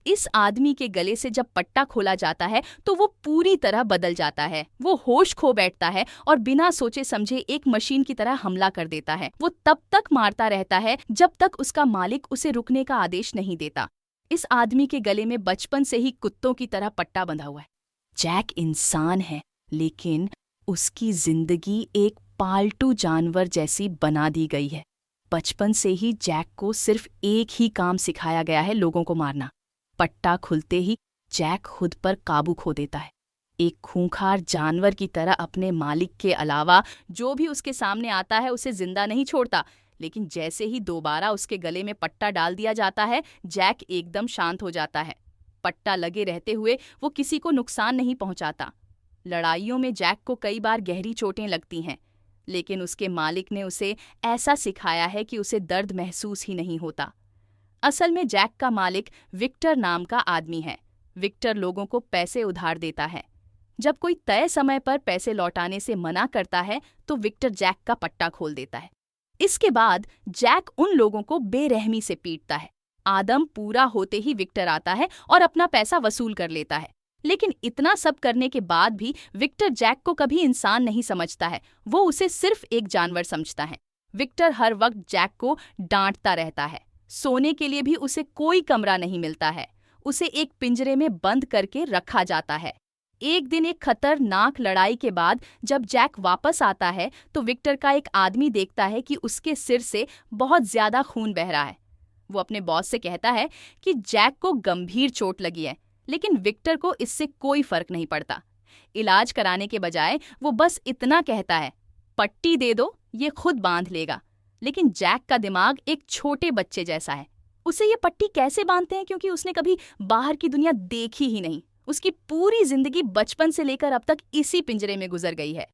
इस आदमी के गले से जब पट्टा खोला जाता है तो वो पूरी तरह बदल जाता है। वो होश खो बैठता है और बिना सोचे समझे एक मशीन की तरह हमला कर देता है। वो तब तक मारता रहता है जब तक उसका मालिक उसे रुकने का आदेश नहीं देता। इस आदमी के गले में बचपन से ही कुत्तों की तरह पट्टा बंधा हुआ है। जैक इंसान है, लेकिन उसकी जिंदगी एक पालतू जानवर जैसी बना दी गई है। बचपन से ही जैक को सिर्फ एक ही काम सिखाया गया है, लोगों को मारना। पट्टा खुलते ही जैक खुद पर काबू खो देता है। एक खूंखार जानवर की तरह अपने मालिक के अलावा जो भी उसके सामने आता है उसे जिंदा नहीं छोड़ता। लेकिन जैसे ही दोबारा उसके गले में पट्टा डाल दिया जाता है, जैक एकदम शांत हो जाता है। पट्टा लगे रहते हुए वो किसी को नुकसान नहीं पहुंचाता। लड़ाइयों में जैक को कई बार गहरी चोटें लगती हैं, लेकिन उसके मालिक ने उसे ऐसा सिखाया है कि उसे दर्द महसूस ही नहीं होता। असल में जैक का मालिक विक्टर नाम का आदमी है। विक्टर लोगों को पैसे उधार देता है। जब कोई तय समय पर पैसे लौटाने से मना करता है तो विक्टर जैक का पट्टा खोल देता है। इसके बाद जैक उन लोगों को बेरहमी से पीटता है। आदम पूरा होते ही विक्टर आता है और अपना पैसा वसूल कर लेता है। लेकिन इतना सब करने के बाद भी विक्टर जैक को कभी इंसान नहीं समझता है। वो उसे सिर्फ एक जानवर समझता है। विक्टर हर वक्त जैक को डांटता रहता है। सोने के लिए भी उसे कोई कमरा नहीं मिलता है। उसे एक पिंजरे में बंद करके रखा जाता है। एक दिन एक खतरनाक लड़ाई के बाद जब जैक वापस आता है तो विक्टर का एक आदमी देखता है कि उसके सिर से बहुत ज्यादा खून बह रहा है। वो अपने बॉस से कहता है कि जैक को गंभीर चोट लगी है, लेकिन विक्टर को इससे कोई फर्क नहीं पड़ता। इलाज कराने के बजाय वो बस इतना कहता है, पट्टी दे दो, ये खुद बांध लेगा। लेकिन जैक का दिमाग एक छोटे बच्चे जैसा है। उसे ये पट्टी कैसे बांधते हैं, क्योंकि उसने कभी बाहर की दुनिया देखी ही नहीं। उसकी पूरी जिंदगी बचपन से लेकर अब तक इसी पिंजरे में गुजर गई है।